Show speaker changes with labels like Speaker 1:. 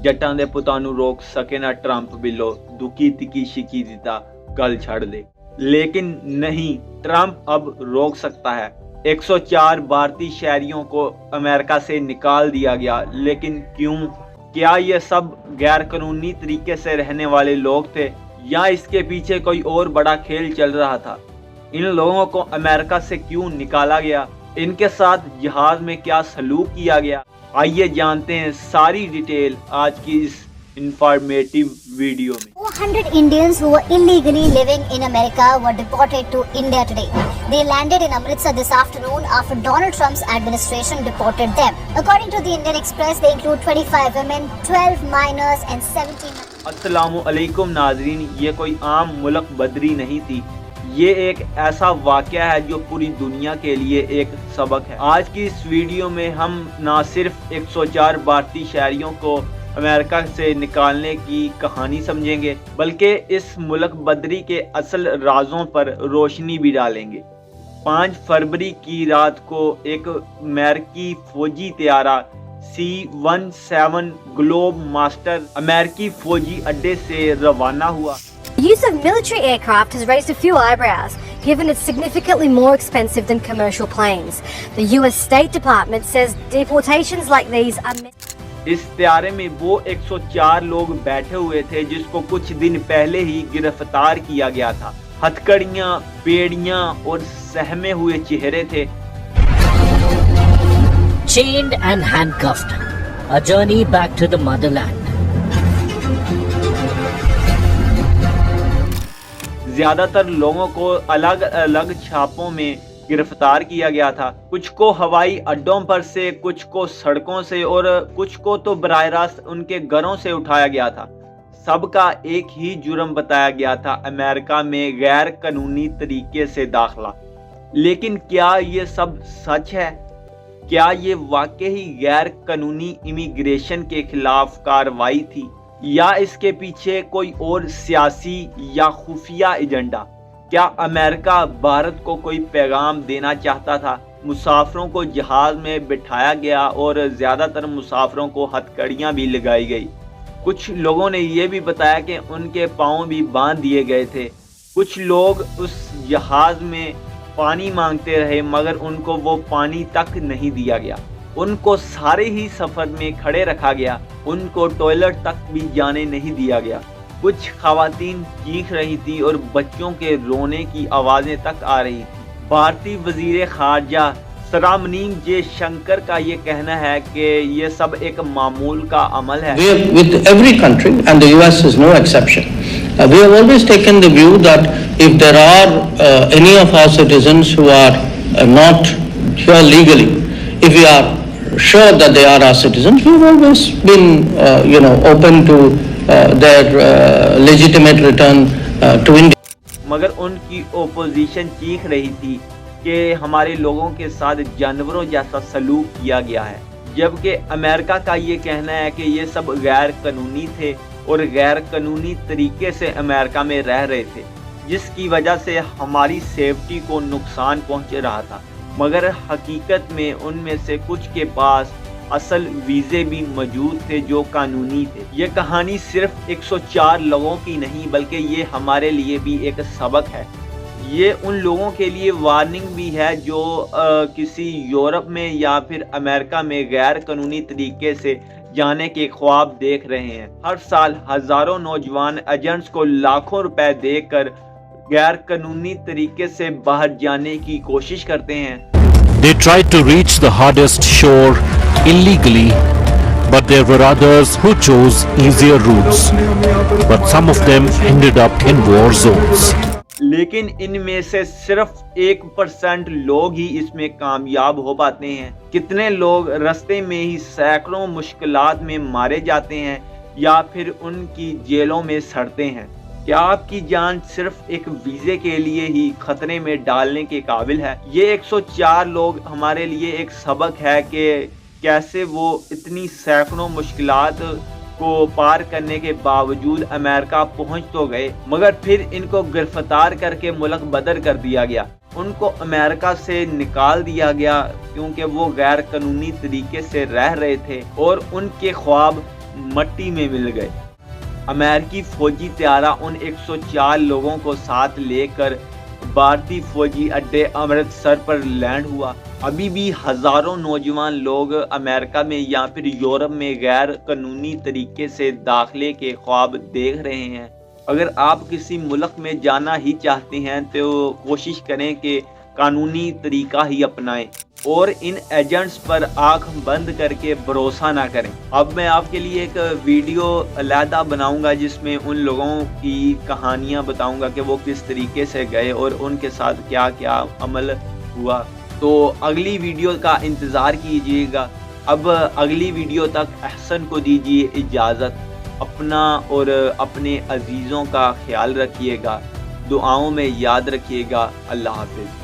Speaker 1: ਜੱਟਾਂ ਦੇ ਪੁੱਤਾਂ ਨੂੰ ਰੋਕ ਸਕੇ ਨਾ ਟਰੰਪ ਬਿੱਲੋ, ਦੁਖੀ ਤਿੱਕੀ ਸ਼ਿਕੀ ਦਿੱਤਾ गल छड़ दे। लेकिन नहीं, ट्रंप अब रोक सकता है। 104 भारतीय शहरियों को अमेरिका से निकाल दिया गया, लेकिन क्यों? क्या ये सब गैर कानूनी तरीके से रहने वाले लोग थे या इसके पीछे कोई और बड़ा खेल चल रहा था? इन लोगों को अमेरिका से क्यों निकाला गया? इनके साथ जहाज में क्या सलूक किया गया? आइए जानते हैं सारी डिटेल आज की इस इंफॉर्मेटिव वीडियो में।
Speaker 2: 400 Indians who were illegally living in America were deported to India today. They landed in Amritsar this afternoon after Donald Trump's administration deported them. According to the Indian Express, they include 25 women, 12 minors and 17.
Speaker 1: अस्सलामु अलैकुम नाज़रीन, ये कोई आम मुल्क बदरी नहीं थी। ये एक ऐसा वाक़या है जो पूरी दुनिया के लिए एक सबक है। आज की इस वीडियो में हम ना सिर्फ 104 भारतीय शहरियों को अमेरिका से निकालने की कहानी समझेंगे, बल्कि इस मुल्क बदरी के असल राजों पर रोशनी भी डालेंगे। 5 फरवरी की रात को एक अमेरिकी फौजी त्यारा C-17 ग्लोब मास्टर अमेरिकी फौजी अड्डे से रवाना हुआ।
Speaker 3: The use of military aircraft has raised a few eyebrows, given it's significantly more expensive than commercial planes. The US State Department says deportations like these are
Speaker 1: इस त्यारे में वो 104 लोग बैठे हुए थे जिसको कुछ दिन पहले ही गिरफ्तार किया गया था। हथकड़ियाँ, बेड़ियाँ और सहमे हुए चेहरे थे।
Speaker 4: Chained and handcuffed, a journey back to the motherland.
Speaker 1: ज्यादातर लोगों को अलग अलग छापों में गिरफ्तार किया गया था। कुछ को हवाई अड्डों पर से, कुछ को सड़कों से और कुछ को तो बराह रास्त उनके घरों से उठाया गया था। सबका एक ही जुर्म बताया गया था, अमेरिका में गैर कानूनी तरीके से दाखिला। लेकिन क्या ये सब सच है? क्या ये वाकई ही गैर कानूनी इमिग्रेशन के खिलाफ कार्रवाई थी या इसके पीछे कोई और सियासी या खुफिया एजेंडा? क्या अमेरिका भारत को कोई पैगाम देना चाहता था? मुसाफिरों को जहाज में बिठाया गया और ज़्यादातर मुसाफिरों को हथकड़ियाँ भी लगाई गई। कुछ लोगों ने ये भी बताया कि उनके पाँव भी बांध दिए गए थे। कुछ लोग उस जहाज में पानी मांगते रहे मगर उनको वो पानी तक नहीं दिया गया। उनको सारे ही सफ़र में खड़े रखा गया, उनको टॉयलेट तक भी जाने नहीं दिया गया। कुछ खवातीन चीख रही थी और बच्चों के रोने की आवाज़ें तक आ रही थी। भारतीय वज़ीर ख़ारजा सरामनीम जे शंकर का ये कहना है कि ये सब एक मामूल का अमल है।
Speaker 5: With every country and the US is no exception. We have always taken the view that if there are any of our citizens who are not here legally, if we are sure that they are our citizens, we have always been open to their legitimate return to India.
Speaker 1: मगर उनकी opposition चीख रही थी कि हमारे लोगों के साथ जानवरों जैसा सलूक किया गया है, जबकि अमेरिका का ये कहना है कि ये सब गैर कानूनी थे और गैर कानूनी तरीके से अमेरिका में रह रहे थे, जिसकी वजह से हमारी सेफ्टी को नुकसान पहुंच रहा था। मगर हकीकत में उनमें से कुछ के पास असल वीज़े भी मौजूद थे जो कानूनी थे। ये कहानी सिर्फ 104 लोगों की नहीं बल्कि ये हमारे लिए भी एक सबक है। ये उन लोगों के लिए वार्निंग भी है जो किसी यूरोप में या फिर अमेरिका में गैर कानूनी तरीके से जाने के ख्वाब देख रहे हैं। हर साल हज़ारों नौजवान एजेंट्स को लाखों रुपए देकर गैर कानूनी तरीके से बाहर जाने की कोशिश करते हैं।
Speaker 6: They tried to reach the hardest shore illegally, but there were others who chose easier routes. But some of them ended up in war zones.
Speaker 1: लेकिन इनमें से सिर्फ 1% लोग ही इसमें कामयाब हो पाते हैं। कितने लोग रास्ते में ही सैकड़ों मुश्किलात में मारे जाते हैं या फिर उनकी जेलों में सड़ते हैं। क्या आपकी जान सिर्फ एक वीज़े के लिए ही खतरे में डालने के काबिल है? ये 104 लोग हमारे लिए एक सबक है कि कैसे वो इतनी सैकड़ों मुश्किलात को पार करने के बावजूद अमेरिका पहुंच तो गए, मगर फिर इनको गिरफ्तार करके मुल्क बदर कर दिया गया। उनको अमेरिका से निकाल दिया गया क्योंकि वो गैर कानूनी तरीके से रह रहे थे और उनके ख्वाब मट्टी में मिल गए। अमेरिकी फौजी त्यारा उन 104 लोगों को साथ लेकर भारतीय फौजी अड्डे अमृतसर पर लैंड हुआ। अभी भी हजारों नौजवान लोग अमेरिका में या फिर यूरोप में गैर कानूनी तरीके से दाखिले के ख्वाब देख रहे हैं। अगर आप किसी मुल्क में जाना ही चाहते हैं तो कोशिश करें कि कानूनी तरीका ही अपनाएं और इन एजेंट्स पर आंख बंद करके भरोसा ना करें। अब मैं आपके लिए एक वीडियो अलहदा बनाऊंगा जिसमें उन लोगों की कहानियां बताऊंगा कि वो किस तरीके से गए और उनके साथ क्या क्या अमल हुआ। तो अगली वीडियो का इंतज़ार कीजिएगा। अब अगली वीडियो तक अहसन को दीजिए इजाज़त। अपना और अपने अजीज़ों का ख्याल रखिएगा, दुआओं में याद रखिएगा। अल्लाह हाफ़िज़।